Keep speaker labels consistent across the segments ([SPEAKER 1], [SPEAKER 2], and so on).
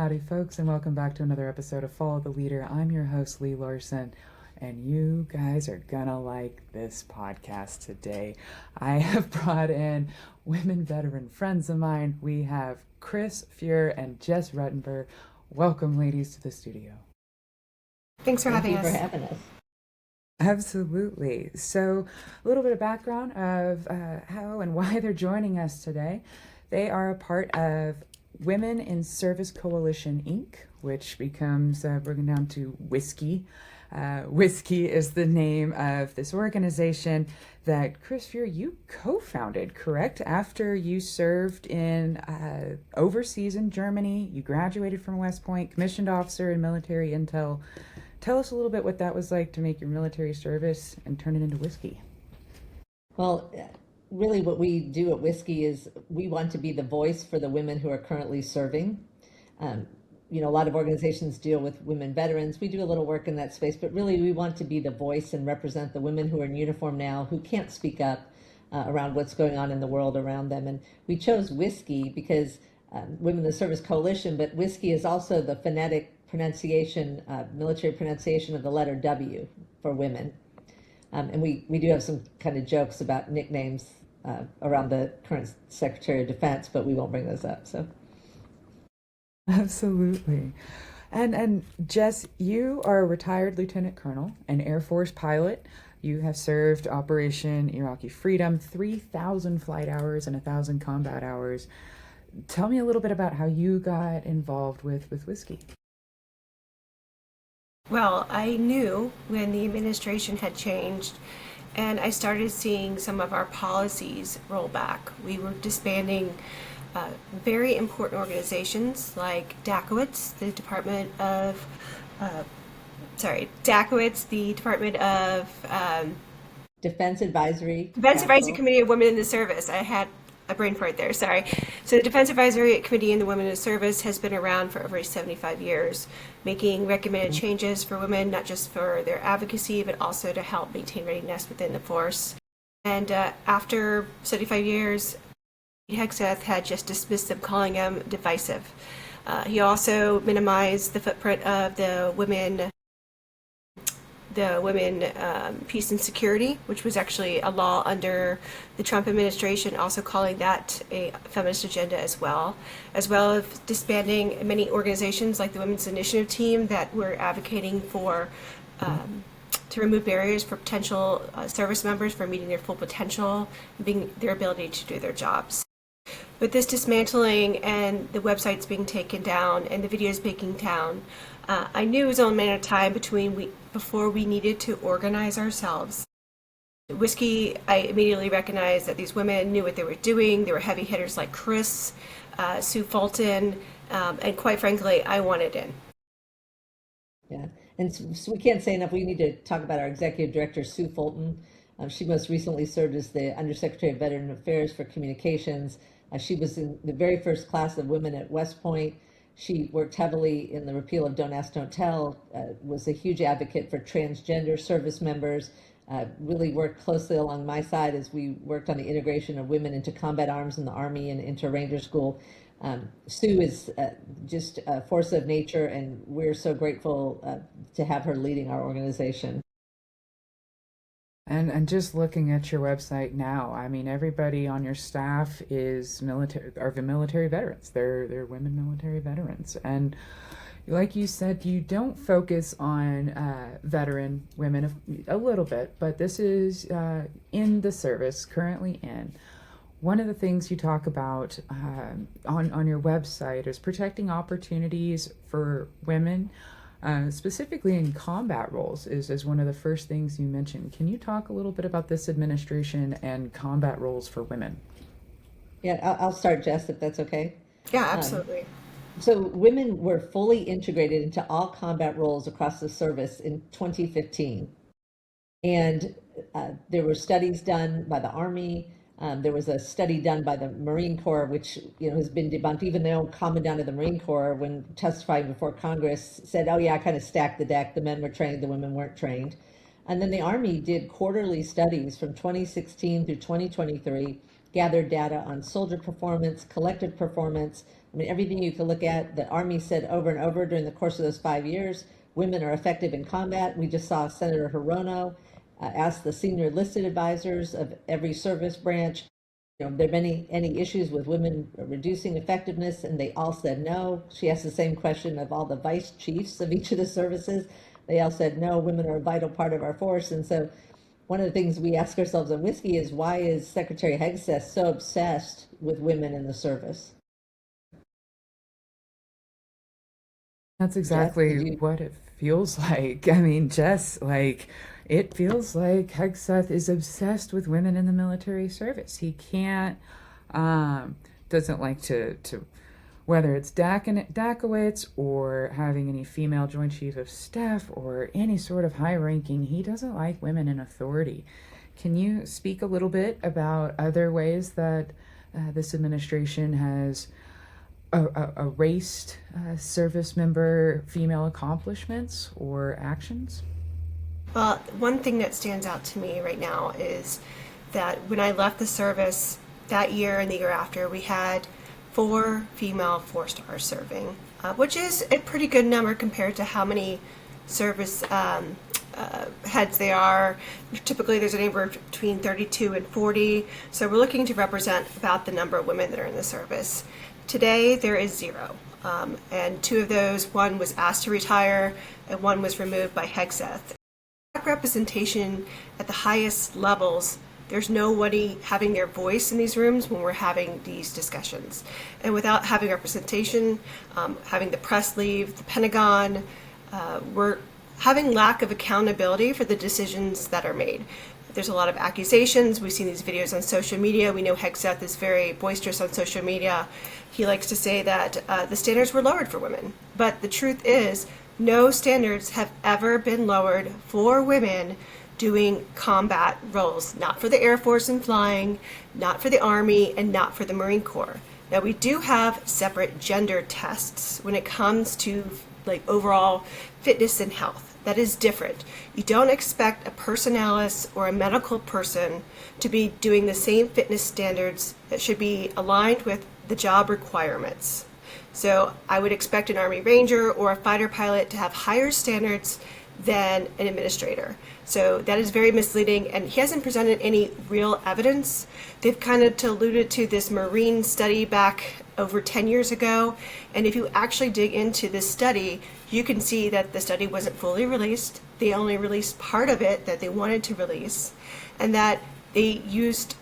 [SPEAKER 1] Howdy, folks, and welcome back to another episode of Follow the Leader. I'm your host, Lee Larson, and you guys are gonna like this podcast today. I have brought in women veteran friends of mine. We have Kris, Fuhr, and Jess Ruttenberg. Welcome, ladies, to the studio.
[SPEAKER 2] Thanks for having us.
[SPEAKER 3] Thank you for having us.
[SPEAKER 1] Absolutely. So, a little bit of background of how and why they're joining us today. They are a part of Women in Service Coalition, Inc., which becomes broken down to WISCI. WISCI is the name of this organization that, Kris Fuhr, you co-founded, correct? After you served in overseas in Germany, you graduated from West Point, commissioned officer in military intel. Tell us a little bit what that was like to make your military service and turn it into WISCI.
[SPEAKER 3] Well, really what we do at WISCI is we want to be the voice for the women who are currently serving. A lot of organizations deal with women veterans. We do a little work in that space, but really we want to be the voice and represent the women who are in uniform now who can't speak up around what's going on in the world around them. And we chose WISCI because Women in the Service Coalition, but WISCI is also the phonetic pronunciation, military pronunciation of the letter W for women. And we do have some kind of jokes about nicknames around the current Secretary of Defense, but we won't bring those up. So,
[SPEAKER 1] absolutely. And Jess, you are a retired lieutenant colonel, an Air Force pilot. You have served Operation Iraqi Freedom, 3,000 flight hours and 1,000 combat hours. Tell me a little bit about how you got involved with WISCI.
[SPEAKER 2] Well, I knew when the administration had changed and I started seeing some of our policies roll back. We were disbanding very important organizations like DACOITS, the Department of
[SPEAKER 3] Defense Advisory
[SPEAKER 2] Committee of Women in the Service. I had a brain fart there, sorry. So the Defense Advisory Committee in the Women in Service has been around for over 75 years, making recommended changes for women, not just for their advocacy, but also to help maintain readiness within the force. And after 75 years, Hegseth had just dismissed them, calling them divisive. He also minimized the footprint of the women peace and security, which was actually a law under the Trump administration, also calling that a feminist agenda as well as disbanding many organizations like the Women's Initiative Team that were advocating for to remove barriers for potential service members for meeting their full potential and being their ability to do their jobs. With this dismantling and the websites being taken down and the videos being down, I knew it was only a matter of time before we needed to organize ourselves. WISCI, I immediately recognized that these women knew what they were doing. They were heavy hitters like Kris, Sue Fulton, and quite frankly, I wanted in.
[SPEAKER 3] Yeah, and so we can't say enough. We need to talk about our executive director, Sue Fulton. She most recently served as the Undersecretary of Veteran Affairs for Communications. She was in the very first class of women at West Point. She worked heavily in the repeal of Don't Ask, Don't Tell, was a huge advocate for transgender service members, really worked closely along my side as we worked on the integration of women into combat arms in the Army and into Ranger School. Sue is just a force of nature, and we're so grateful to have her leading our organization.
[SPEAKER 1] And just looking at your website now, I mean, everybody on your staff is military veterans. They're women military veterans. And like you said, you don't focus on veteran women a little bit, but this is in the service, currently in. One of the things you talk about on your website is protecting opportunities for women, specifically in combat roles, is one of the first things you mentioned. Can you talk a little bit about this administration and combat roles for women?
[SPEAKER 3] Yeah, I'll start, Jess, if that's okay.
[SPEAKER 2] Yeah, absolutely.
[SPEAKER 3] So women were fully integrated into all combat roles across the service in 2015. And there were studies done by the Army. There was a study done by the Marine Corps, which has been debunked. Even the old commandant of the Marine Corps, when testifying before Congress, said, "Oh yeah, I kind of stacked the deck. The men were trained, the women weren't trained." And then the Army did quarterly studies from 2016 through 2023, gathered data on soldier performance, collective performance. I mean, everything you can look at. The Army said over and over during the course of those 5 years, women are effective in combat. We just saw Senator Hirono ask the senior enlisted advisors of every service branch, there been any issues with women reducing effectiveness, and they all said no. She asked the same question of all the vice chiefs of each of the services. They all said no, women are a vital part of our force. And so one of the things we ask ourselves on WISCI is, why is Secretary Hegseth so obsessed with women in the service?
[SPEAKER 1] That's
[SPEAKER 3] Jess,
[SPEAKER 1] exactly what it feels like. I mean, Jess, like, it feels like Hegseth is obsessed with women in the military service. He can't, doesn't like to whether it's Dakowitz or having any female Joint Chief of Staff or any sort of high ranking, he doesn't like women in authority. Can you speak a little bit about other ways that this administration has erased service member female accomplishments or actions?
[SPEAKER 2] Well, one thing that stands out to me right now is that when I left the service that year and the year after, we had 4 female 4-stars serving, which is a pretty good number compared to how many service heads they are. Typically, there's a number between 32 and 40, so we're looking to represent about the number of women that are in the service. Today, there is 0. And 2 of those, one was asked to retire and one was removed by Hegseth. Representation at the highest levels, there's nobody having their voice in these rooms when we're having these discussions. And without having representation, having the press leave, the Pentagon, we're having lack of accountability for the decisions that are made. There's a lot of accusations. We've seen these videos on social media. We know Hegseth is very boisterous on social media. He likes to say that the standards were lowered for women. But the truth is, no standards have ever been lowered for women doing combat roles, not for the Air Force and flying, not for the Army, and not for the Marine Corps. Now, we do have separate gender tests when it comes to like overall fitness and health. That is different. You don't expect a personalis or a medical person to be doing the same fitness standards that should be aligned with the job requirements. So I would expect an Army Ranger or a fighter pilot to have higher standards than an administrator. So that is very misleading, and he hasn't presented any real evidence. They've kind of alluded to this Marine study back over 10 years ago, and if you actually dig into this study, you can see that the study wasn't fully released. They only released part of it that they wanted to release, and that they used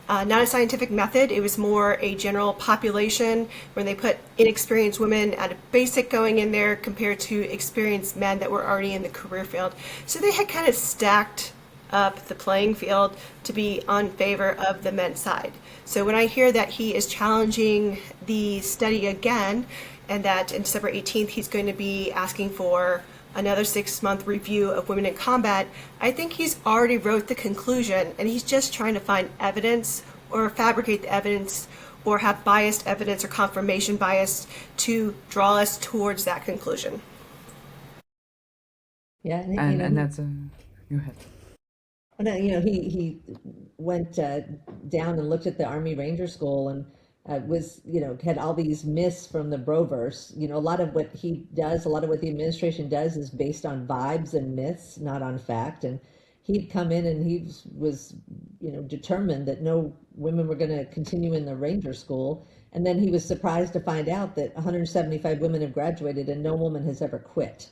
[SPEAKER 2] not a scientific method. It was more a general population when they put inexperienced women at a basic going in there compared to experienced men that were already in the career field. So they had kind of stacked up the playing field to be on favor of the men's side. So when I hear that he is challenging the study again, and that in December 18th he's going to be asking for another 6-month review of women in combat, I think he's already wrote the conclusion, and he's just trying to find evidence or fabricate the evidence or have biased evidence or confirmation bias to draw us towards that conclusion.
[SPEAKER 3] Yeah,
[SPEAKER 1] And that's a, go ahead.
[SPEAKER 3] Well, he went down and looked at the Army Ranger School and was, had all these myths from the Broverse. A lot of what he does, a lot of what the administration does is based on vibes and myths, not on fact. And he'd come in and he was, determined that no women were going to continue in the Ranger School. And then he was surprised to find out that 175 women have graduated and no woman has ever quit.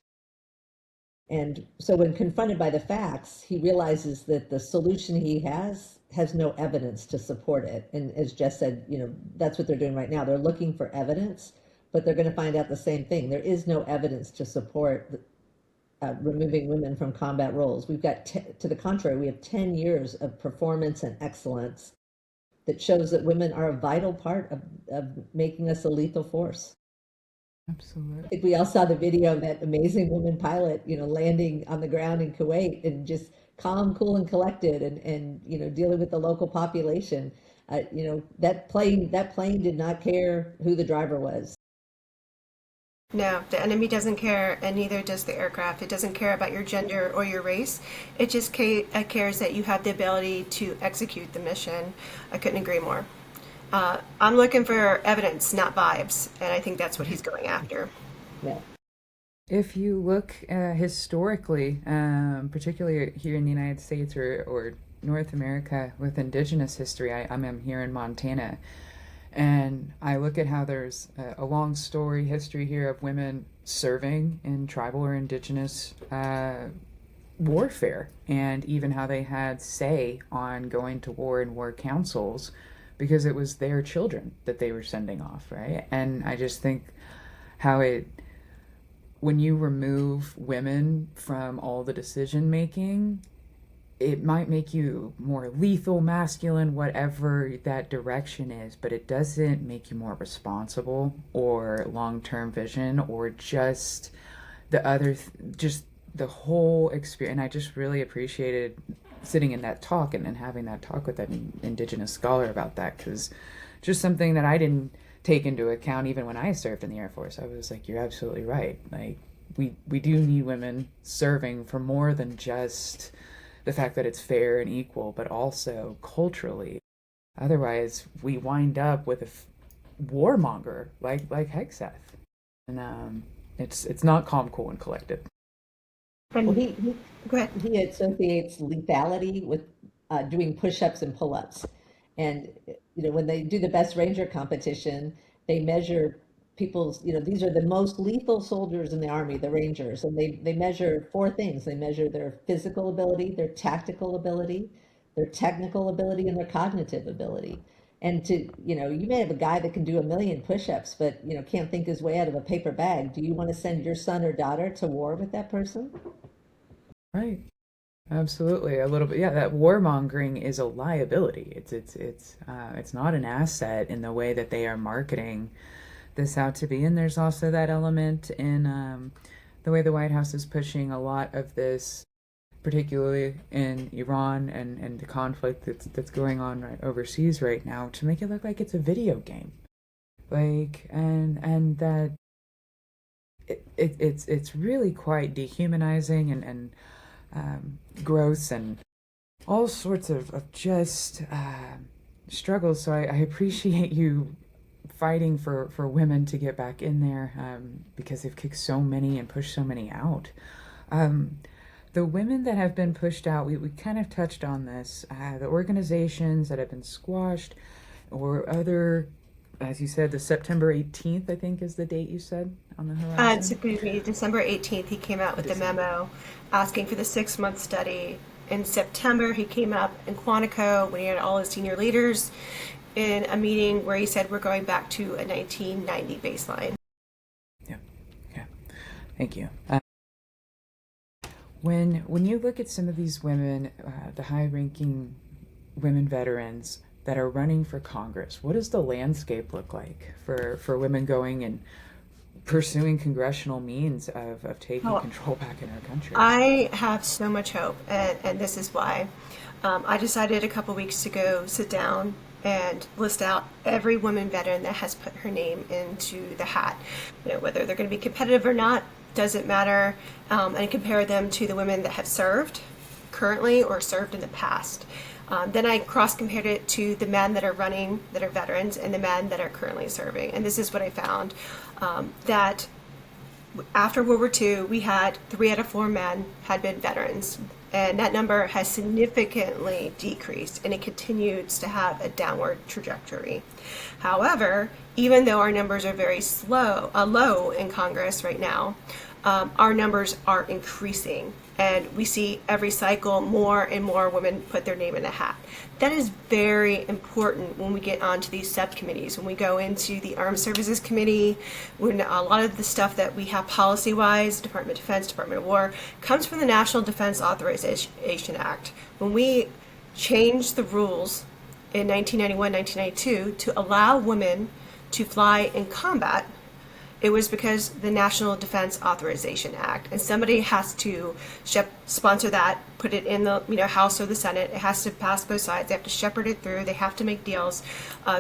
[SPEAKER 3] And so when confronted by the facts, he realizes that the solution he has no evidence to support it. And as Jess said, that's what they're doing right now. They're looking for evidence, but they're going to find out the same thing. There is no evidence to support removing women from combat roles. We've got, to the contrary, we have 10 years of performance and excellence that shows that women are a vital part of making us a lethal force.
[SPEAKER 1] Absolutely.
[SPEAKER 3] I think we all saw the video of that amazing woman pilot, landing on the ground in Kuwait and just calm, cool, and collected, and dealing with the local population. That plane did not care who the driver was.
[SPEAKER 2] No, the enemy doesn't care, and neither does the aircraft. It doesn't care about your gender or your race. It just cares that you have the ability to execute the mission. I couldn't agree more. I'm looking for evidence, not vibes, and I think that's what he's going after.
[SPEAKER 3] Yeah.
[SPEAKER 1] If you look historically, particularly here in the United States or North America with indigenous history, I'm here in Montana, and I look at how there's a long story history here of women serving in tribal or indigenous warfare, and even how they had say on going to war and war councils because it was their children that they were sending off, right? And I just think how when you remove women from all the decision making, it might make you more lethal, masculine, whatever that direction is, but it doesn't make you more responsible or long-term vision or just just the whole experience. And I just really appreciated sitting in that talk and having that talk with an indigenous scholar about that, because just something that I didn't take into account even when I served in the Air Force. I was like, you're absolutely right. Like, we do need women serving for more than just the fact that it's fair and equal, but also culturally. Otherwise, we wind up with a warmonger like Hegseth, and it's not calm, cool, and collected.
[SPEAKER 3] Well,
[SPEAKER 2] And go ahead.
[SPEAKER 3] he associates lethality with doing push-ups and pull-ups. And when they do the best ranger competition, they measure people's, these are the most lethal soldiers in the Army, the Rangers, and they measure four things. They measure their physical ability, their tactical ability, their technical ability, and their cognitive ability. And you may have a guy that can do 1 million push-ups, but, can't think his way out of a paper bag. Do you want to send your son or daughter to war with that person?
[SPEAKER 1] Right. Absolutely, a little bit. Yeah, that warmongering is a liability. It's not an asset in the way that they are marketing this out to be. And there's also that element in the way the White House is pushing a lot of this, particularly in Iran and the conflict that's going on right overseas right now, to make it look like it's a video game, like and that it's really quite dehumanizing and gross and all sorts of just struggles. So I appreciate you fighting for women to get back in there, because they've kicked so many and pushed so many out. The women that have been pushed out, we kind of touched on this, the organizations that have been squashed or other, as you said, the September 18th, I think is the date you said on the horizon.
[SPEAKER 2] It's going to be December 18th. He came out with the memo asking for the 6-month study. In September, he came up in Quantico when he had all his senior leaders in a meeting where he said we're going back to a 1990 baseline.
[SPEAKER 1] Yeah, yeah. Thank you. When you look at some of these women, the high-ranking women veterans that are running for Congress, what does the landscape look like for women going and pursuing congressional means of taking control back in our country?
[SPEAKER 2] I have so much hope, and this is why. I decided a couple weeks to go sit down and list out every woman veteran that has put her name into the hat. Whether they're going to be competitive or not doesn't matter, and compare them to the women that have served currently or served in the past. Then I cross-compared it to the men that are running, that are veterans, and the men that are currently serving. And this is what I found, that after World War II, we had 3 out of 4 men had been veterans. And that number has significantly decreased, and it continues to have a downward trajectory. However, even though our numbers are very low in Congress right now, our numbers are increasing, and we see every cycle more and more women put their name in the hat. That is very important when we get onto these subcommittees, when we go into the Armed Services Committee, when a lot of the stuff that we have policy-wise, Department of Defense, Department of War, comes from the National Defense Authorization Act. When we changed the rules in 1991, 1992 to allow women to fly in combat, it was because the National Defense Authorization Act, and somebody has to sponsor that, put it in the House or the Senate. It has to pass both sides. They have to shepherd it through. They have to make deals.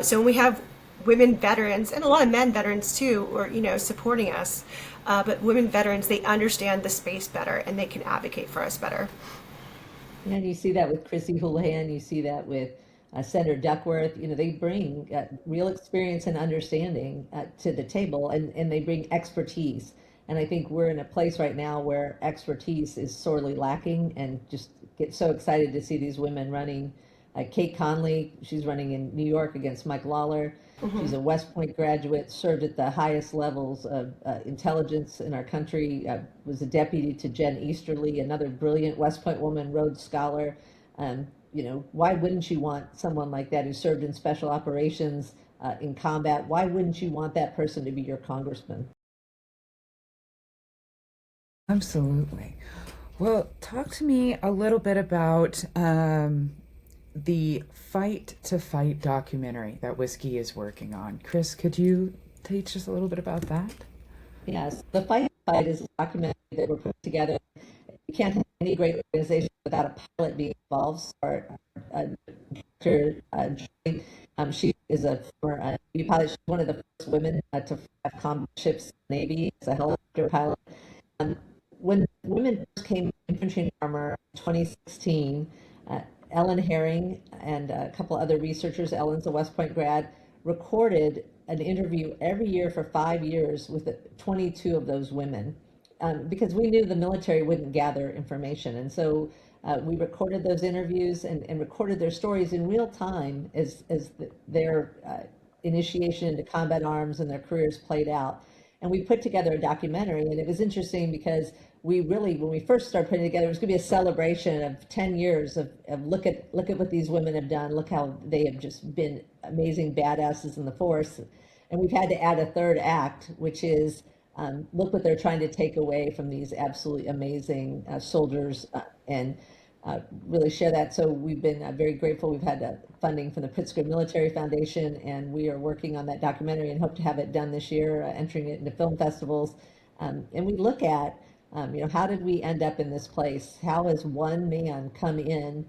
[SPEAKER 2] So when we have women veterans and a lot of men veterans too, or supporting us. But women veterans, they understand the space better and they can advocate for us better.
[SPEAKER 3] And you see that with Chrissy Houlihan, you see that with Senator Duckworth. They bring real experience and understanding to the table, and they bring expertise. And I think we're in a place right now where expertise is sorely lacking, and just get so excited to see these women running. Kate Conley, she's running in New York against Mike Lawler. She's a West Point graduate, served at the highest levels of intelligence in our country, was a deputy to Jen Easterly, another brilliant West Point woman, Rhodes Scholar. Why wouldn't you want someone like that who served in special operations in combat? Why wouldn't you want that person to be your congressman?
[SPEAKER 1] Absolutely. Well, talk to me a little bit about the Fight to Fight documentary that WISCI is working on. Kris, could you teach us a little bit about that?
[SPEAKER 3] Yes, the Fight to Fight is a documentary that we're putting together. You can't have any great organization without a pilot being involved. So our director, she is a former Navy pilot. She's one of the first women to have combat ships in the Navy as a helicopter pilot. When women first came to infantry armor in 2016, Ellen Herring and a couple other researchers, Ellen's a West Point grad, recorded an interview every year for 5 years with 22 of those women, because we knew the military wouldn't gather information. And so we recorded those interviews and recorded their stories in real time as their initiation into combat arms and their careers played out. And we put together a documentary, and it was interesting because we really, when we first started putting it together, it was going to be a celebration of 10 years of look at what these women have done. Look how they have just been amazing badasses in the force. And we've had to add a third act, which is look what they're trying to take away from these absolutely amazing soldiers, and really share that. So we've been very grateful. We've had funding from the Pritzker Military Foundation, and we are working on that documentary and hope to have it done this year, entering it into film festivals. And we look at, how did we end up in this place? How has one man come in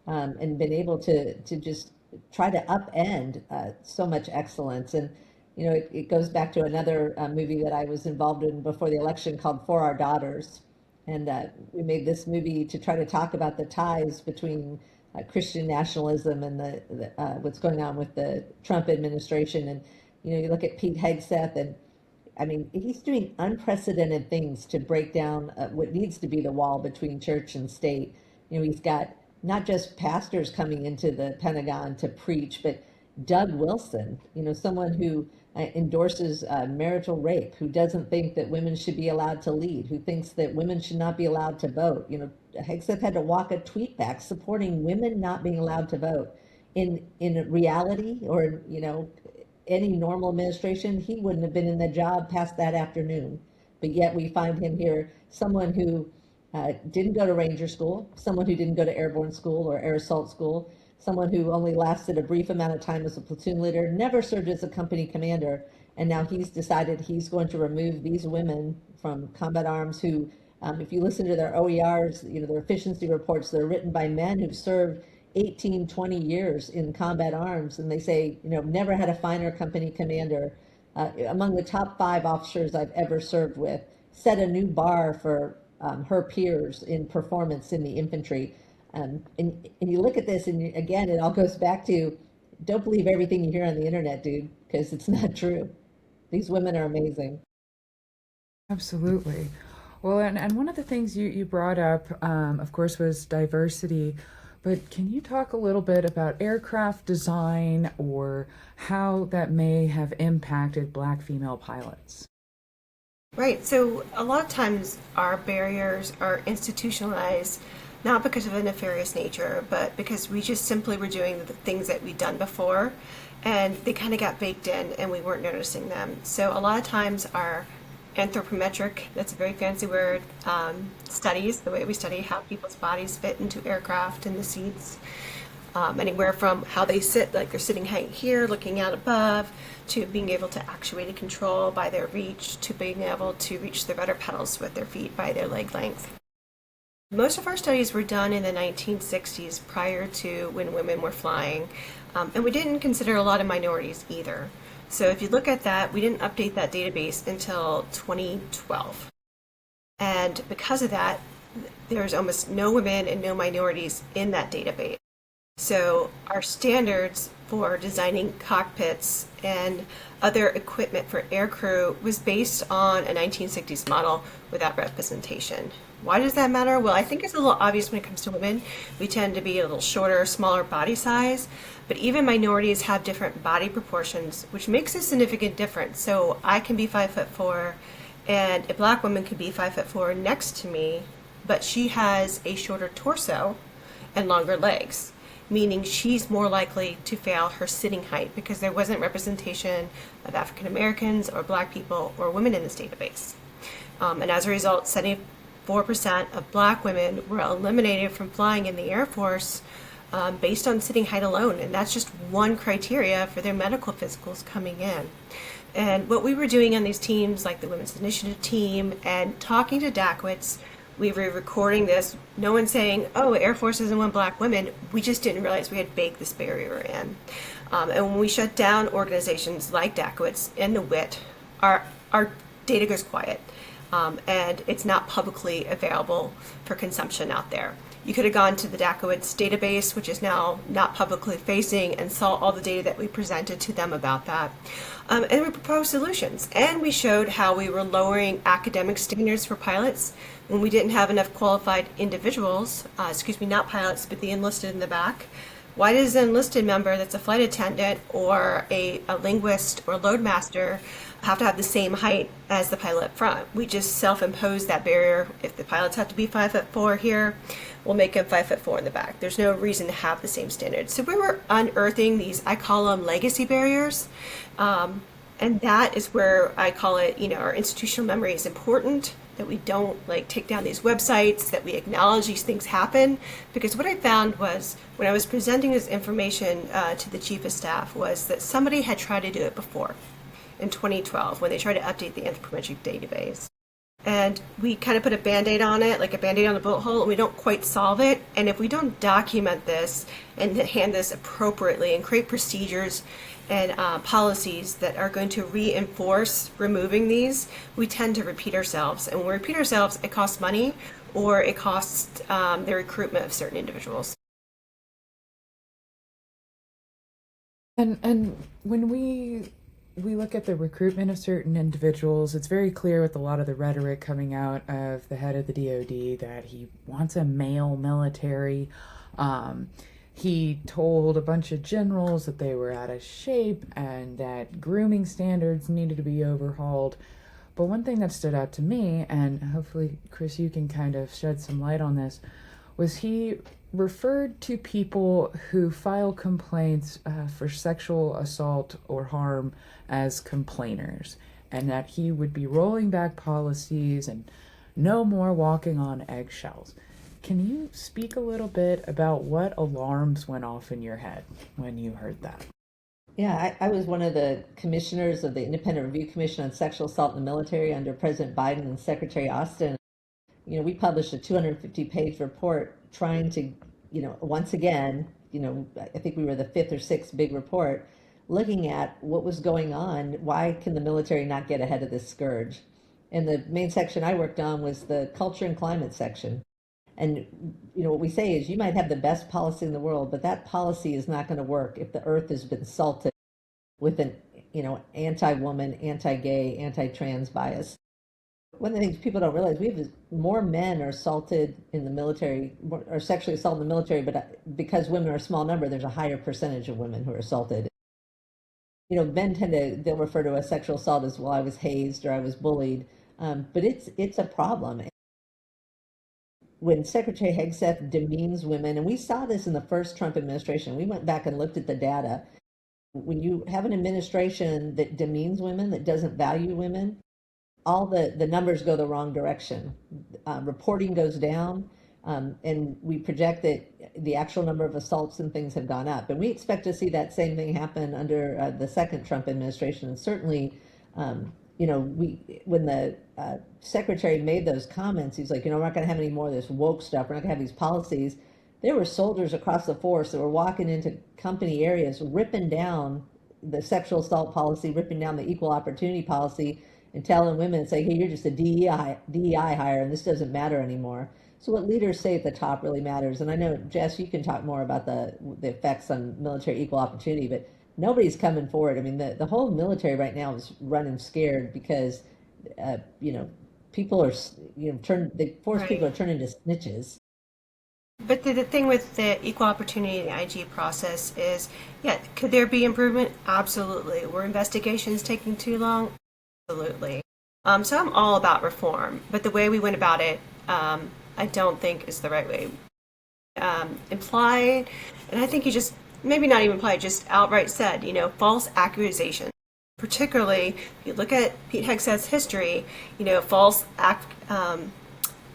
[SPEAKER 3] and been able to just try to upend so much excellence? And it goes back to another movie that I was involved in before the election called For Our Daughters. And we made this movie to try to talk about the ties between Christian nationalism and the what's going on with the Trump administration. And you look at Pete Hegseth, and I mean, he's doing unprecedented things to break down what needs to be the wall between church and state. He's got not just pastors coming into the Pentagon to preach, but Doug Wilson, someone who endorses marital rape, who doesn't think that women should be allowed to lead, who thinks that women should not be allowed to vote. Hegseth had to walk a tweet back supporting women not being allowed to vote. In reality, or any normal administration, he wouldn't have been in the job past that afternoon. But yet we find him here, someone who didn't go to Ranger School, someone who didn't go to Airborne School or Air Assault School, someone who only lasted a brief amount of time as a platoon leader, never served as a company commander, and now he's decided he's going to remove these women from combat arms who, if you listen to their OERs, their efficiency reports, they're written by men who've served 18, 20 years in combat arms, and they say, never had a finer company commander. Among the top 5 officers I've ever served with, set a new bar for her peers in performance in the infantry. And you look at this, and again, it all goes back to, don't believe everything you hear on the internet, dude, because it's not true. These women are amazing.
[SPEAKER 1] Absolutely. Well, and one of the things you brought up, of course, was diversity. But can you talk a little bit about aircraft design or how that may have impacted Black female pilots?
[SPEAKER 2] Right. So a lot of times our barriers are institutionalized, not because of a nefarious nature, but because we just simply were doing the things that we'd done before, and they kind of got baked in and we weren't noticing them. So a lot of times our anthropometric, that's a very fancy word, studies, the way we study how people's bodies fit into aircraft and the seats, anywhere from how they sit, like they're sitting right here looking out above, to being able to actuate and control by their reach, to being able to reach the rudder pedals with their feet by their leg length. Most of our studies were done in the 1960s, prior to when women were flying, and we didn't consider a lot of minorities either. So if you look at that, we didn't update that database until 2012. And because of that, there's almost no women and no minorities in that database. So our standards for designing cockpits and other equipment for aircrew was based on a 1960s model without representation. Why does that matter? Well, I think it's a little obvious when it comes to women. We tend to be a little shorter, smaller body size, but even minorities have different body proportions, which makes a significant difference. So I can be 5'4", and a black woman could be 5'4" next to me, but she has a shorter torso and longer legs, meaning she's more likely to fail her sitting height because there wasn't representation of African Americans or black people or women in this database. And as a result, 74% of black women were eliminated from flying in the Air Force based on sitting height alone. And that's just one criteria for their medical physicals coming in. And what we were doing on these teams, like the Women's Initiative team, and talking to DACWITs, we were recording this. No one saying, oh, Air Force doesn't want black women. We just didn't realize we had baked this barrier in. And when we shut down organizations like DACWITs and the WIT, our data goes quiet. And it's not publicly available for consumption out there. You could have gone to the DACWITs database, which is now not publicly facing, and saw all the data that we presented to them about that. And we proposed solutions. And we showed how we were lowering academic standards for pilots when we didn't have enough qualified individuals, not pilots, but the enlisted in the back. Why does an enlisted member that's a flight attendant or a linguist or loadmaster have to have the same height as the pilot up front? We just self-impose that barrier. If the pilots have to be 5'4" here, we'll make them 5'4" in the back. There's no reason to have the same standards. So we were unearthing these, I call them legacy barriers. And that is where I call it, our institutional memory is important, that we don't take down these websites, that we acknowledge these things happen. Because what I found was when I was presenting this information to the chief of staff was that somebody had tried to do it before in 2012 when they tried to update the anthropometric database. And we kind of put a Band-Aid on it, like a Band-Aid on a bullet hole, and we don't quite solve it. And if we don't document this and hand this appropriately and create procedures and policies that are going to reinforce removing these, we tend to repeat ourselves. And when we repeat ourselves, it costs money or it costs the recruitment of certain individuals.
[SPEAKER 1] And when we look at the recruitment of certain individuals, it's very clear with a lot of the rhetoric coming out of the head of the DoD that he wants a male military. He told a bunch of generals that they were out of shape and that grooming standards needed to be overhauled. But one thing that stood out to me, and hopefully, Kris, you can kind of shed some light on this, was he referred to people who file complaints for sexual assault or harm as complainers, and that he would be rolling back policies and no more walking on eggshells. Can you speak a little bit about what alarms went off in your head when you heard that?
[SPEAKER 3] Yeah, I was one of the commissioners of the Independent Review Commission on Sexual Assault in the Military under President Biden and Secretary Austin. We published a 250-page report trying to, once again, I think we were the fifth or sixth big report, looking at what was going on. Why can the military not get ahead of this scourge? And the main section I worked on was the culture and climate section. And, what we say is you might have the best policy in the world, but that policy is not going to work if the earth has been salted with an, anti-woman, anti-gay, anti-trans bias. One of the things people don't realize, we have more men are assaulted in the military, or sexually assaulted in the military, but because women are a small number, there's a higher percentage of women who are assaulted. Men they'll refer to a sexual assault as, well, I was hazed or I was bullied, but it's a problem. When Secretary Hegseth demeans women, and we saw this in the first Trump administration, we went back and looked at the data. When you have an administration that demeans women, that doesn't value women, all the numbers go the wrong direction. Reporting goes down, and we project that the actual number of assaults and things have gone up. And we expect to see that same thing happen under the second Trump administration. And certainly, when the secretary made those comments, he's like, we're not going to have any more of this woke stuff. We're not going to have these policies. There were soldiers across the force that were walking into company areas, ripping down the sexual assault policy, ripping down the equal opportunity policy, and telling women, it's like, hey, you're just a DEI hire, and this doesn't matter anymore. So what leaders say at the top really matters. And I know, Jess, you can talk more about the effects on military equal opportunity, but nobody's coming forward. I mean, the whole military right now is running scared because, you know, people are, you know, they force people to turn into snitches.
[SPEAKER 2] But the thing with the equal opportunity and the IG process is, yeah, could there be improvement? Absolutely. Were investigations taking too long? Absolutely. So I'm all about reform, but the way we went about it, I don't think is the right way. Implied, and I think you just, maybe not even implied, just outright said, you know, false accusations. Particularly, if you look at Pete Hegseth's history, you know,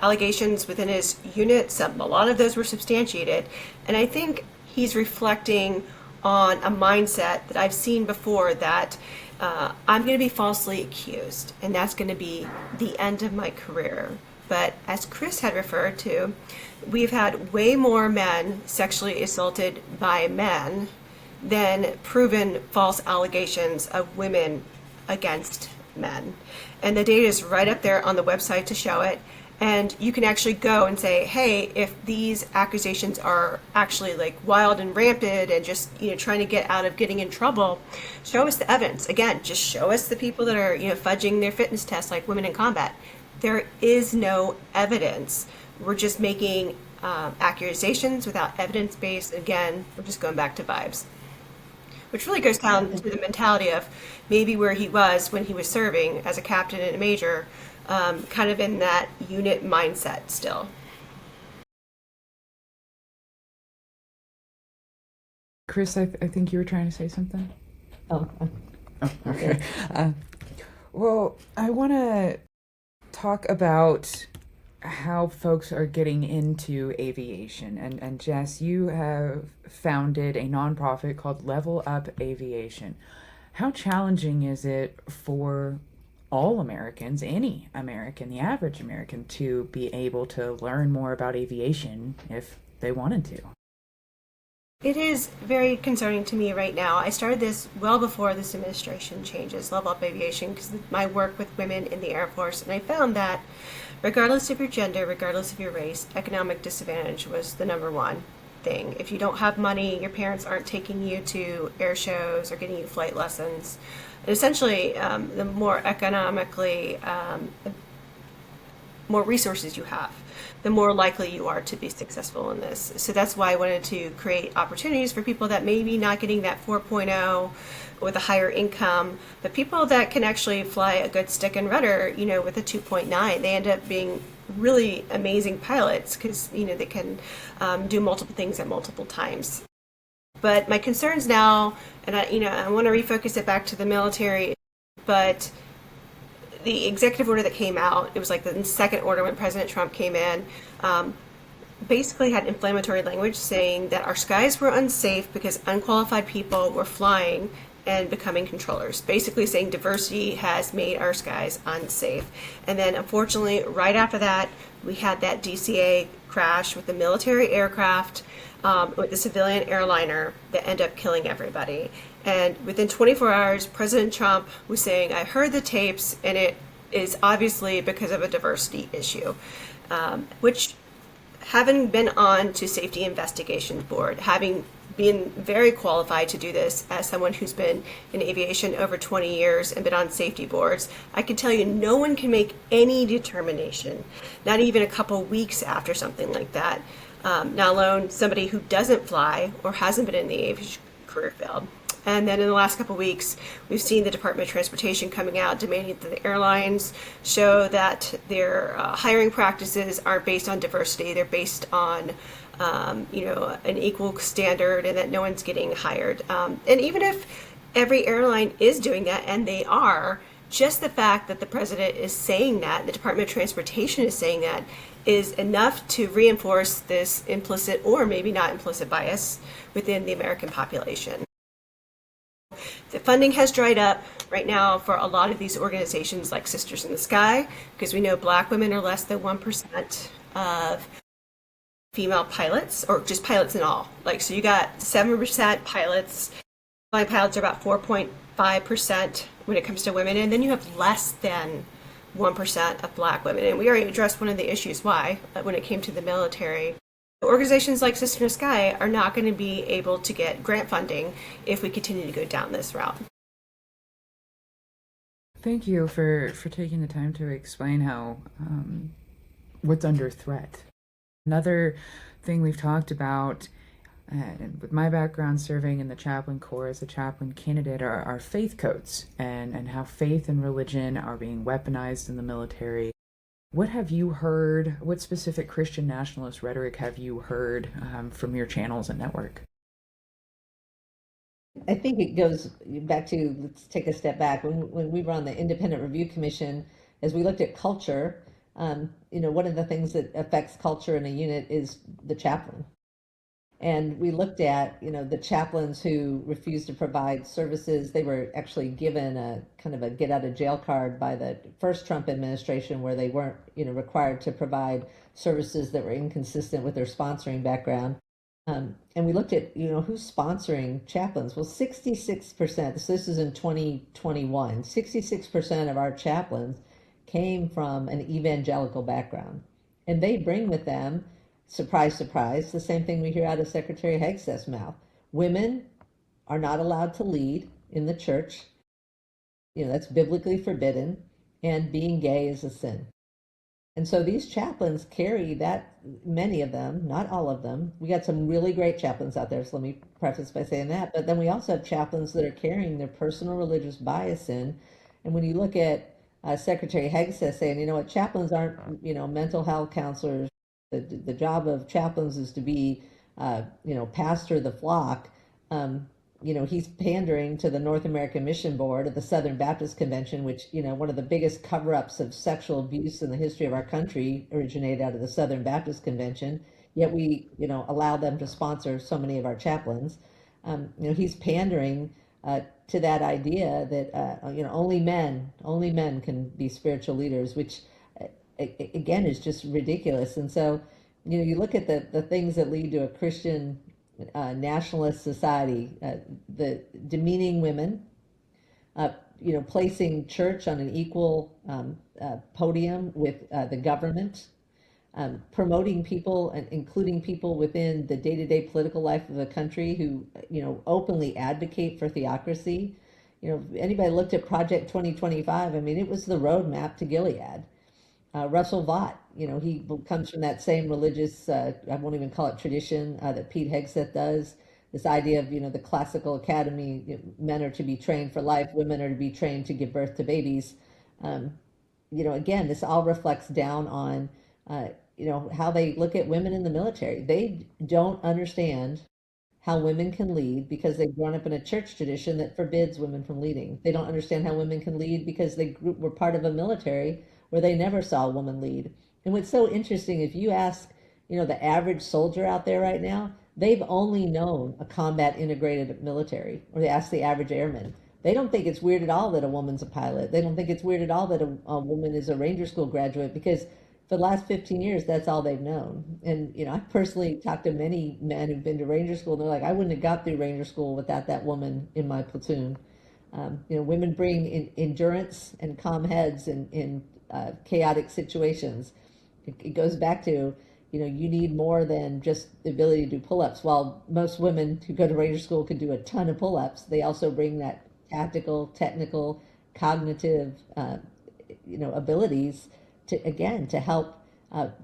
[SPEAKER 2] allegations within his unit, a lot of those were substantiated. And I think he's reflecting on a mindset that I've seen before, that I'm going to be falsely accused, and that's going to be the end of my career. But as Kris had referred to, we've had way more men sexually assaulted by men than proven false allegations of women against men. And the data is right up there on the website to show it. And you can actually go and say, hey, if these accusations are actually like wild and rampant and just, you know, trying to get out of getting in trouble, show us the evidence. Again, just show us the people that are, you know, fudging their fitness tests like women in combat. There is no evidence. We're just making accusations without evidence base. Again, we're just going back to vibes, which really goes down to the mentality of maybe where he was when he was serving as a captain and a major, kind of in that unit mindset still.
[SPEAKER 1] Kris, I think you were trying to say something.
[SPEAKER 3] Oh,
[SPEAKER 1] Okay. Well, I want to talk about how folks are getting into aviation. And Jess, you have founded a nonprofit called Level Up Aviation. How challenging is it for all Americans, any American, the average American, to be able to learn more about aviation if they wanted to?
[SPEAKER 2] It is very concerning to me right now. I started this well before this administration changes, Level Up Aviation, because my work with women in the Air Force, and I found that regardless of your gender, regardless of your race, economic disadvantage was the number one thing. If you don't have money, your parents aren't taking you to air shows or getting you flight lessons. And essentially, the more economically, more resources you have, the more likely you are to be successful in this. So that's why I wanted to create opportunities for people that maybe not getting that 4.0 with a higher income, but people that can actually fly a good stick and rudder, you know, with a 2.9, they end up being really amazing pilots because, you know, they can do multiple things at multiple times. But my concerns now, and I want to refocus it back to the military, but the executive order that came out, it was like the second order when President Trump came in, basically had inflammatory language saying that our skies were unsafe because unqualified people were flying and becoming controllers, basically saying diversity has made our skies unsafe. And then unfortunately, right after that, we had that DCA crash with the military aircraft, with the civilian airliner that ended up killing everybody. And within 24 hours, President Trump was saying, I heard the tapes, and it is obviously because of a diversity issue, which, having been on to Safety Investigations Board, having been very qualified to do this as someone who's been in aviation over 20 years and been on safety boards, I can tell you no one can make any determination, not even a couple weeks after something like that, not alone somebody who doesn't fly or hasn't been in the aviation career field. And then in the last couple of weeks, we've seen the Department of Transportation coming out demanding that the airlines show that their hiring practices aren't based on diversity. They're based on, an equal standard, and that no one's getting hired. And even if every airline is doing that, and they are, just the fact that the president is saying that, the Department of Transportation is saying that, is enough to reinforce this implicit or maybe not implicit bias within the American population. The funding has dried up right now for a lot of these organizations like Sisters in the Sky, because we know Black women are less than 1% of female pilots, or just pilots in all. Like, so you got 7% pilots, pilots are about 4.5% when it comes to women, and then you have less than 1% of black women. And we already addressed one of the issues why, when it came to the military. Organizations like Sister in the Sky are not going to be able to get grant funding if we continue to go down this route.
[SPEAKER 1] Thank you for taking the time to explain how what's under threat. Another thing we've talked about, and with my background serving in the chaplain corps as a chaplain candidate, are faith codes and how faith and religion are being weaponized in the military. What have you heard? What specific Christian nationalist rhetoric have you heard from your channels and network?
[SPEAKER 3] I think it goes back to, let's take a step back. When we were on the Independent Review Commission, as we looked at culture, one of the things that affects culture in a unit is the chaplain. And we looked at, the chaplains who refused to provide services. They were actually given a kind of a get out of jail card by the first Trump administration, where they weren't, required to provide services that were inconsistent with their sponsoring background. And we looked at, who's sponsoring chaplains. Well, 66%, so this is in 2021, 66% of our chaplains came from an evangelical background. And they bring with them, surprise, surprise, the same thing we hear out of Secretary Hegseth's mouth. Women are not allowed to lead in the church. That's biblically forbidden, and being gay is a sin. And so these chaplains carry that, many of them, not all of them. We got some really great chaplains out there, so let me preface by saying that. But then we also have chaplains that are carrying their personal religious bias in. And when you look at Secretary Hegseth saying, what, chaplains aren't, mental health counselors. The job of chaplains is to be, pastor the flock. He's pandering to the North American Mission Board of the Southern Baptist Convention, which, one of the biggest cover-ups of sexual abuse in the history of our country originated out of the Southern Baptist Convention. Yet we, allow them to sponsor so many of our chaplains. He's pandering to that idea that, only men can be spiritual leaders, which again is just ridiculous. And so, you look at the things that lead to a Christian nationalist society, the demeaning women, placing church on an equal podium with the government, promoting people and including people within the day-to-day political life of the country who, openly advocate for theocracy. If anybody looked at Project 2025, it was the roadmap to Gilead. Russell Vought, he comes from that same religious, I won't even call it tradition, that Pete Hegseth does. This idea of, the classical academy, men are to be trained for life, women are to be trained to give birth to babies. Again, this all reflects down on, how they look at women in the military. They don't understand how women can lead because they've grown up in a church tradition that forbids women from leading. They don't understand how women can lead because they were part of a military where they never saw a woman lead. And what's so interesting, if you ask, the average soldier out there right now, they've only known a combat integrated military, or they ask the average airman. They don't think it's weird at all that a woman's a pilot. They don't think it's weird at all that a woman is a Ranger School graduate, because for the last 15 years, that's all they've known. And, I personally talked to many men who've been to Ranger School, and they're like, I wouldn't have got through Ranger School without that woman in my platoon. Women bring endurance and calm heads in chaotic situations. It goes back to, you need more than just the ability to do pull-ups. While most women who go to Ranger School can do a ton of pull-ups, they also bring that tactical, technical, cognitive, abilities to help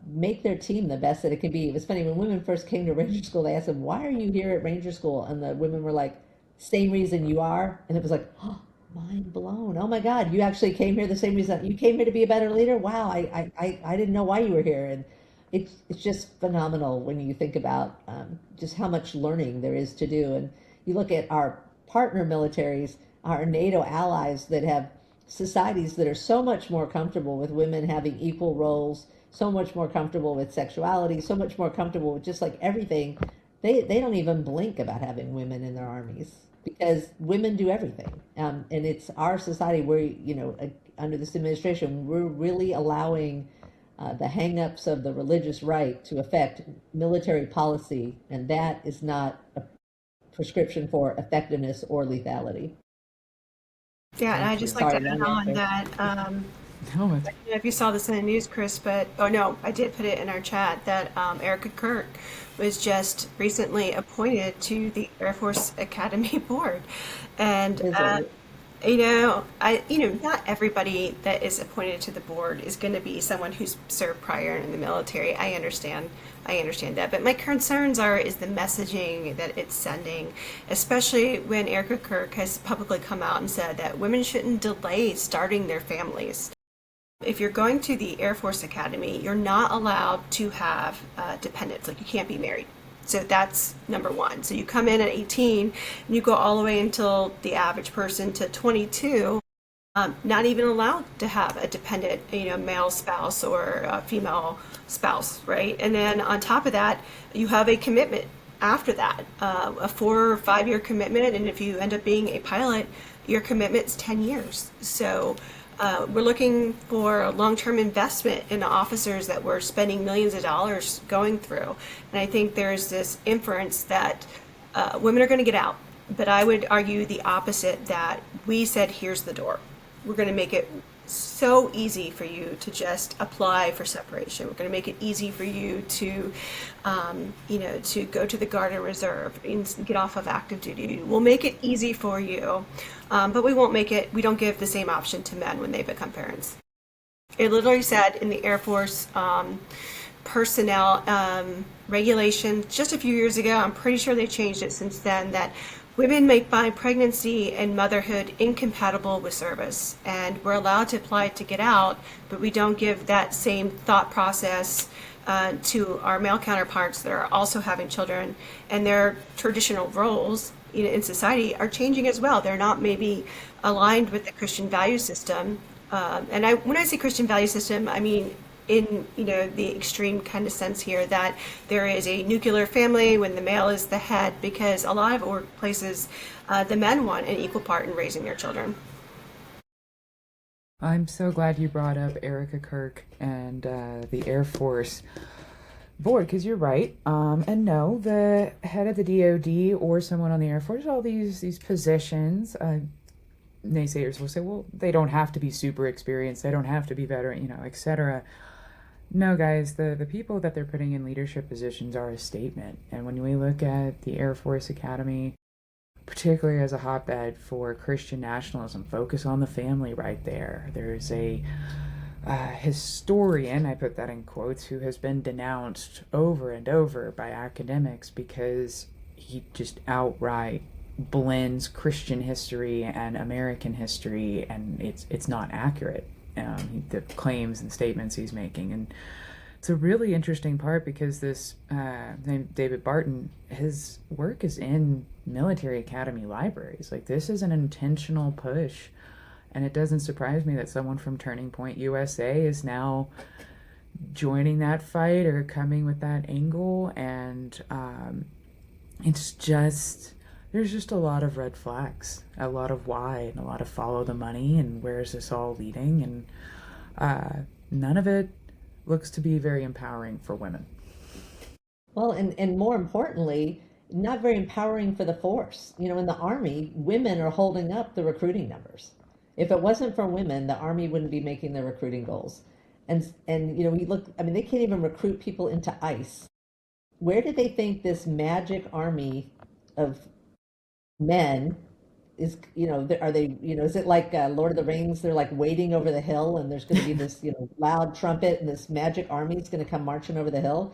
[SPEAKER 3] make their team the best that it can be. It was funny, when women first came to Ranger School, they asked them, why are you here at Ranger School? And the women were like, same reason you are. And it was like, oh, mind blown. Oh my God, you actually came here the same reason. You came here to be a better leader? Wow, I didn't know why you were here. And it's just phenomenal when you think about just how much learning there is to do. And you look at our partner militaries, our NATO allies that have societies that are so much more comfortable with women having equal roles, so much more comfortable with sexuality, so much more comfortable with just like everything. They don't even blink about having women in their armies, because women do everything. And it's our society where, under this administration, we're really allowing the hangups of the religious right to affect military policy. And that is not prescription for effectiveness or lethality.
[SPEAKER 2] Yeah, and I
[SPEAKER 1] Thank
[SPEAKER 2] just
[SPEAKER 1] you.
[SPEAKER 2] like to
[SPEAKER 3] Sorry,
[SPEAKER 2] add
[SPEAKER 3] long
[SPEAKER 2] on
[SPEAKER 3] answer.
[SPEAKER 2] that,
[SPEAKER 1] No,
[SPEAKER 2] I don't know if you saw this in the news, Kris, but, oh no, I did put it in our chat that Erica Kirk was just recently appointed to the Air Force Academy Board. And
[SPEAKER 3] Is it?
[SPEAKER 2] not everybody that is appointed to the board is going to be someone who's served prior in the military. I understand that. But my concerns is the messaging that it's sending, especially when Erica Kirk has publicly come out and said that women shouldn't delay starting their families. If you're going to the Air Force Academy, you're not allowed to have dependents. Like, you can't be married. So that's number one. So you come in at 18 and you go all the way until the average person to 22, not even allowed to have a dependent, male spouse or a female spouse, right? And then on top of that, you have a commitment after that, a 4 or 5 year commitment. And if you end up being a pilot, your commitment's 10 years. So we're looking for a long-term investment in the officers that we're spending millions of dollars going through. And I think there's this inference that women are going to get out. But I would argue the opposite, that we said, here's the door. We're going to make it so easy for you to just apply for separation. We're going to make it easy for you to, to go to the Guard and Reserve and get off of active duty. We'll make it easy for you, but we don't give the same option to men when they become parents. It literally said in the Air Force personnel regulation just a few years ago, I'm pretty sure they changed it since then, that women may find pregnancy and motherhood incompatible with service, and we're allowed to apply to get out, but we don't give that same thought process to our male counterparts that are also having children, and their traditional roles in society are changing as well. They're not maybe aligned with the Christian value system. When I say Christian value system, I mean in the extreme kind of sense here, that there is a nuclear family when the male is the head, because a lot of workplaces, the men want an equal part in raising their children.
[SPEAKER 1] I'm so glad you brought up Erica Kirk and the Air Force board, because you're right. And no, the head of the DoD or someone on the Air Force, all these positions, naysayers will say, well, they don't have to be super experienced, they don't have to be veteran, etc. No, guys, the people that they're putting in leadership positions are a statement. And when we look at the Air Force Academy, particularly as a hotbed for Christian nationalism, focus on the family right there. There's a historian, I put that in quotes, who has been denounced over and over by academics because he just outright blends Christian history and American history, and it's not accurate. The claims and statements he's making, and it's a really interesting part because this named David Barton, his work is in military academy libraries. Like, this is an intentional push, and it doesn't surprise me that someone from Turning Point USA is now joining that fight or coming with that angle. And it's just, there's just a lot of red flags, a lot of why, and a lot of follow the money, and where is this all leading, and none of it looks to be very empowering for women.
[SPEAKER 3] Well, and more importantly, not very empowering for the force. In the Army, women are holding up the recruiting numbers. If it wasn't for women, the Army wouldn't be making their recruiting goals. And we look, I mean, they can't even recruit people into ICE. Where do they think this magic army of men is? Are they, is it like Lord of the Rings? They're like waiting over the hill, and there's going to be this, loud trumpet, and this magic army is going to come marching over the hill.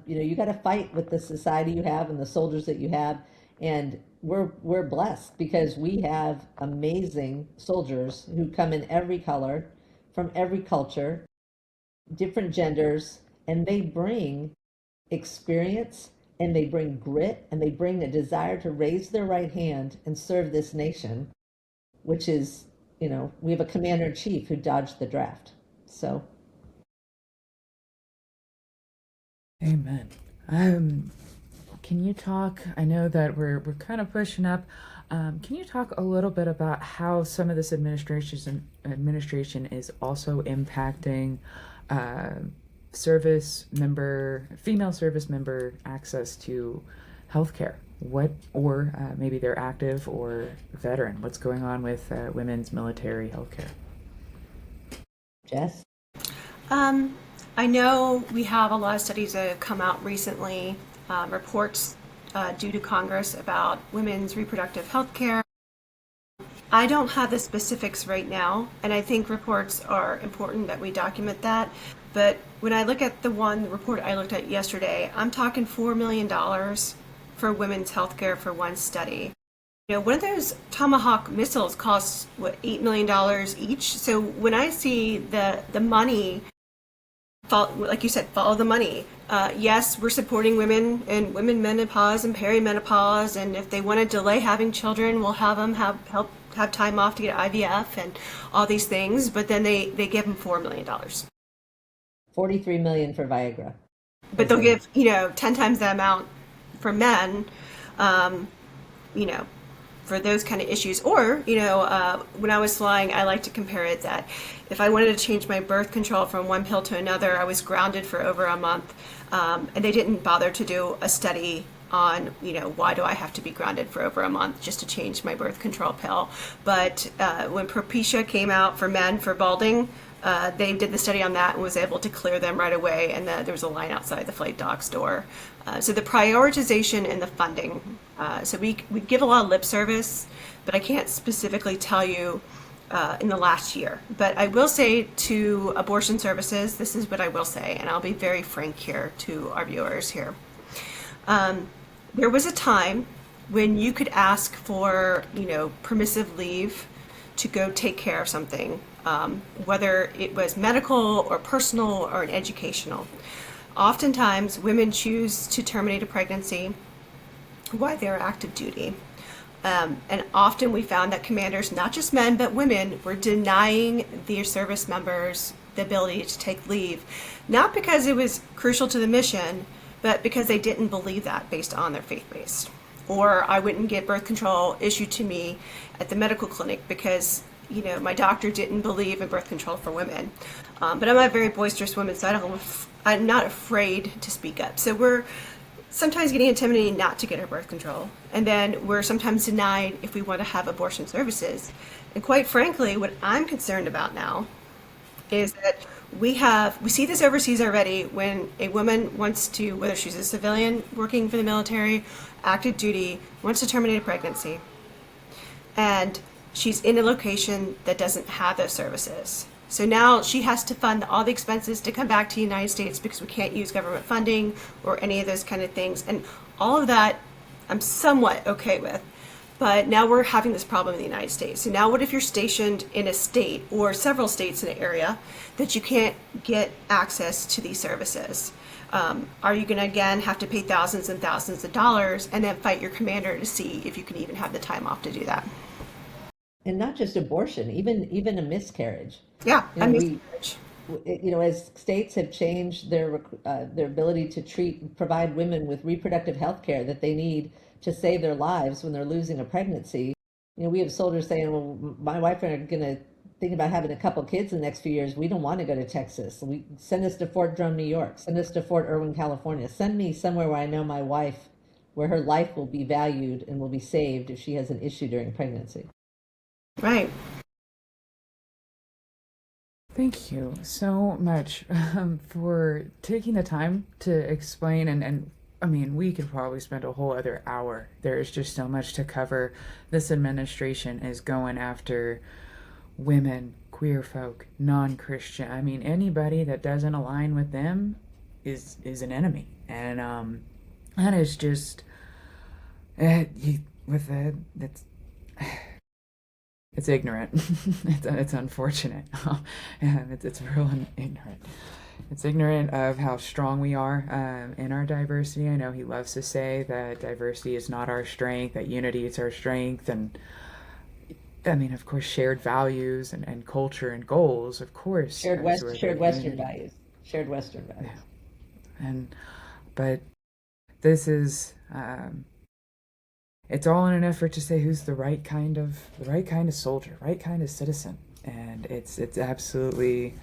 [SPEAKER 3] You got to fight with the society you have and the soldiers that you have. And we're blessed because we have amazing soldiers who come in every color, from every culture, different genders, and they bring experience, and they bring grit, and they bring a desire to raise their right hand and serve this nation, which is, we have a commander-in-chief who dodged the draft. So,
[SPEAKER 1] Amen. Can you talk, I know that we're kind of pushing up, can you talk a little bit about how some of this administration is also impacting female service member access to healthcare? maybe they're active or veteran. What's going on with women's military healthcare?
[SPEAKER 3] Jess?
[SPEAKER 2] I know we have a lot of studies that have come out recently, reports due to Congress about women's reproductive health care. I don't have the specifics right now, and I think reports are important that we document that. But when I look at the report I looked at yesterday, I'm talking $4 million for women's health care for one study. One of those Tomahawk missiles costs, what, $8 million each? So when I see the money, like you said, follow the money. Yes, we're supporting women and women menopause and perimenopause, and if they want to delay having children, we'll have them have time off to get IVF and all these things. But then they give them $4 million.
[SPEAKER 3] 43 million for Viagra.
[SPEAKER 2] But they'll give 10 times that amount for men. For those kind of issues. Or, when I was flying, I like to compare it that if I wanted to change my birth control from one pill to another, I was grounded for over a month. And they didn't bother to do a study on, why do I have to be grounded for over a month just to change my birth control pill. But when Propecia came out for men for balding, they did the study on that and was able to clear them right away, and there was a line outside the flight doc's door. So the prioritization and the funding. So we give a lot of lip service, but I can't specifically tell you in the last year. But I will say to abortion services, this is what I will say, and I'll be very frank here to our viewers here. There was a time when you could ask for, permissive leave to go take care of something, whether it was medical or personal or educational. Oftentimes, women choose to terminate a pregnancy while they're active duty. And often we found that commanders, not just men, but women, were denying their service members the ability to take leave, not because it was crucial to the mission, but because they didn't believe that based on their faith base. Or I wouldn't get birth control issued to me at the medical clinic because my doctor didn't believe in birth control for women. But I'm a very boisterous woman, so I'm not afraid to speak up. So we're sometimes getting intimidated not to get our birth control. And then we're sometimes denied if we want to have abortion services. And quite frankly, what I'm concerned about now is that we see this overseas already when a woman wants to, whether she's a civilian working for the military, active duty, wants to terminate a pregnancy. And she's in a location that doesn't have those services. So now she has to fund all the expenses to come back to the United States because we can't use government funding or any of those kind of things. And all of that I'm somewhat okay with. But now we're having this problem in the United States. So now what if you're stationed in a state or several states in an area that you can't get access to these services? Are you going to again have to pay thousands and thousands of dollars and then fight your commander to see if you can even have the time off to do that?
[SPEAKER 3] And not just abortion, even a miscarriage.
[SPEAKER 2] Yeah,
[SPEAKER 3] You know,
[SPEAKER 2] a
[SPEAKER 3] we,
[SPEAKER 2] miscarriage.
[SPEAKER 3] as states have changed their ability to provide women with reproductive health care that they need to save their lives when they're losing a pregnancy. We have soldiers saying, well, my wife and I are going to think about having a couple kids in the next few years. We don't want to go to Texas. Send us to Fort Drum, New York. Send us to Fort Irwin, California. Send me somewhere where I know my wife, where her life will be valued and will be saved if she has an issue during pregnancy.
[SPEAKER 2] Right.
[SPEAKER 1] Thank you so much for taking the time to explain. And I mean, we could probably spend a whole other hour. There is just so much to cover. This administration is going after women, queer folk, non-Christian. I mean, anybody that doesn't align with them is an enemy. And that is just that's. It's ignorant. It's unfortunate. It's real ignorant. It's ignorant of how strong we are in our diversity. I know he loves to say that diversity is not our strength, that unity is our strength. And I mean, of course, shared values and culture and goals, of course.
[SPEAKER 3] Shared Western values. Shared Western values.
[SPEAKER 1] Yeah. But this is... it's all in an effort to say who's the right kind of soldier, right kind of citizen, and it's absolutely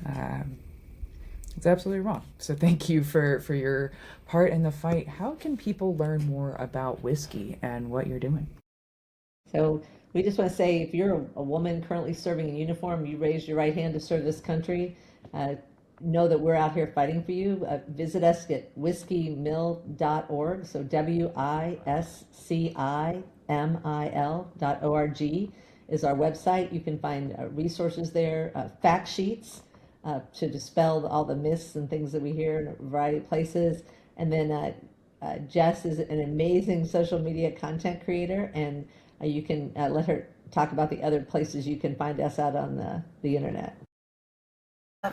[SPEAKER 1] It's absolutely wrong. So thank you for your part in the fight. How can people learn more about WISCI and what you're doing?
[SPEAKER 3] So we just want to say, if you're a woman currently serving in uniform, you raised your right hand to serve this country, uh, know that we're out here fighting for you. Visit us at WISCIMIL.org. So WISCIMIL.org is our website. You can find resources there, fact sheets to dispel all the myths and things that we hear in a variety of places. And then Jess is an amazing social media content creator, and you can let her talk about the other places you can find us out on the internet.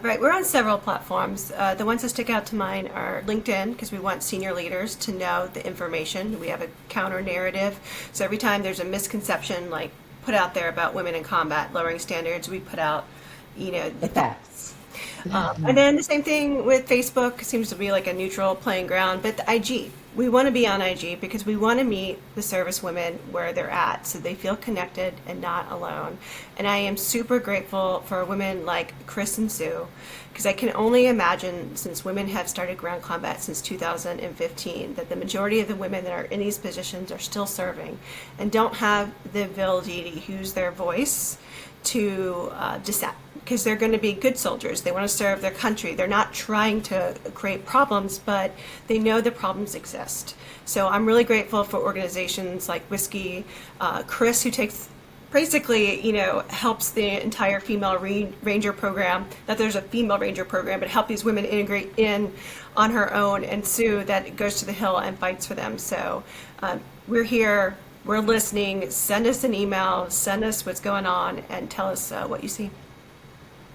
[SPEAKER 2] Right, we're on several platforms. The ones that stick out to mine are LinkedIn, because we want senior leaders to know the information. We have a counter narrative. So every time there's a misconception like put out there about women in combat, lowering standards, we put out,
[SPEAKER 3] The facts.
[SPEAKER 2] and then the same thing with Facebook. Seems to be like a neutral playing ground. But the IG, we want to be on IG because we want to meet the service women where they're at, so they feel connected and not alone. And I am super grateful for women like Kris and Sue, because I can only imagine, since women have started ground combat since 2015, that the majority of the women that are in these positions are still serving and don't have the ability to use their voice to dissent, because they're going to be good soldiers. They want to serve their country. They're not trying to create problems, but they know the problems exist. So I'm really grateful for organizations like WISCI, Kris, who takes basically, helps the entire female ranger program. That there's a female ranger program, but help these women integrate in on her own. And Sue, that goes to the Hill and fights for them. So we're here. We're listening. Send us an email, send us what's going on, and tell us what you see.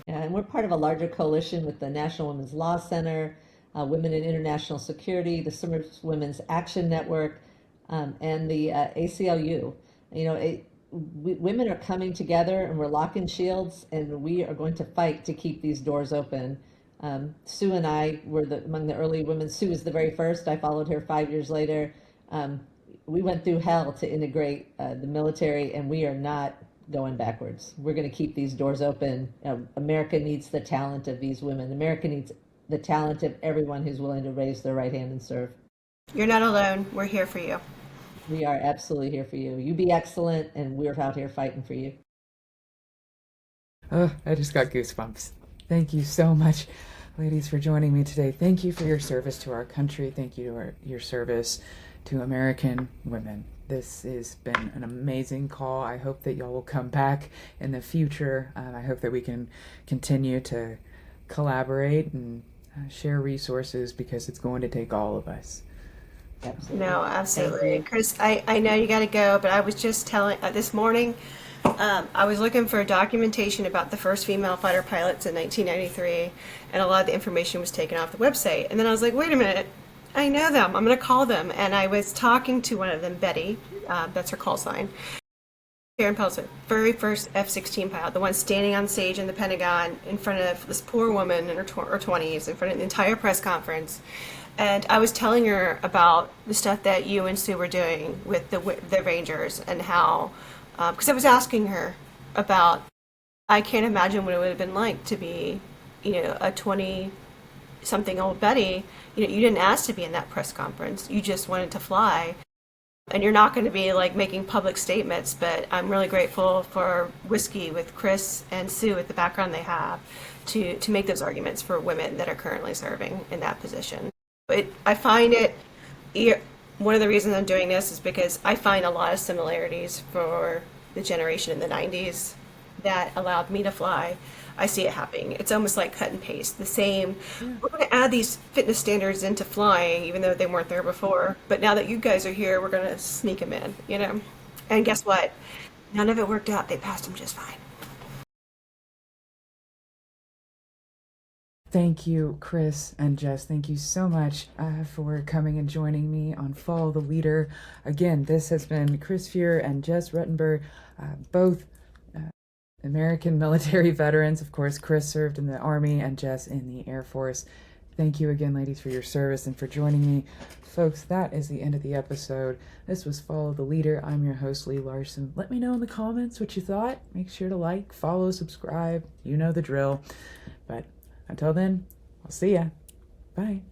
[SPEAKER 3] Yeah, and we're part of a larger coalition with the National Women's Law Center, Women in International Security, the Service Women's Action Network, and the ACLU. Women are coming together, and we're locking shields, and we are going to fight to keep these doors open. Sue and I were among the early women. Sue was the very first. I followed her 5 years later. We went through hell to integrate the military, and we are not going backwards. We're going to keep these doors open. America needs the talent of these women. America needs the talent of everyone who's willing to raise their right hand and serve.
[SPEAKER 2] You're not alone. We're here for you.
[SPEAKER 3] We are absolutely here for you. You be excellent, and we're out here fighting for you.
[SPEAKER 1] Oh, I just got goosebumps. Thank you so much, ladies, for joining me today. Thank you for your service to our country. Thank you for your service to American women. This has been an amazing call. I hope that y'all will come back in the future. I hope that we can continue to collaborate and share resources, because it's going to take all of us.
[SPEAKER 3] Absolutely.
[SPEAKER 2] No, absolutely. Kris, I know you got to go, but I was just telling this morning, I was looking for documentation about the first female fighter pilots in 1993, and a lot of the information was taken off the website. And then I was like, wait a minute, I know them. I'm going to call them. And I was talking to one of them, Betty, that's her call sign. Sharon Pelzer, very first F-16 pilot, the one standing on stage in the Pentagon in front of this poor woman in her 20s, in front of the entire press conference. And I was telling her about the stuff that you and Sue were doing with the Rangers, and how, because I was asking her about, I can't imagine what it would have been like to be, a 20-something-old Betty. You didn't ask to be in that press conference. You just wanted to fly. And you're not going to be like making public statements, but I'm really grateful for WISCI with Kris and Sue with the background they have to make those arguments for women that are currently serving in that position. I find one of the reasons I'm doing this is because I find a lot of similarities for the generation in the 90s that allowed me to fly. I see it happening. It's almost like cut and paste. The same, we're going to add these fitness standards into flying, even though they weren't there before. But now that you guys are here, we're going to sneak them in, And guess what? None of it worked out. They passed them just fine.
[SPEAKER 1] Thank you, Kris and Jess. Thank you so much for coming and joining me on Follow the Leader. Again, this has been Kris Fuhr and Jess Ruttenberg, both American military veterans. Of course, Kris served in the Army and Jess in the Air Force. Thank you again, ladies, for your service and for joining me. Folks, that is the end of the episode. This was Follow the Leader. I'm your host, Lee Larson. Let me know in the comments what you thought. Make sure to like, follow, subscribe. You know the drill. But until then, I'll see ya. Bye.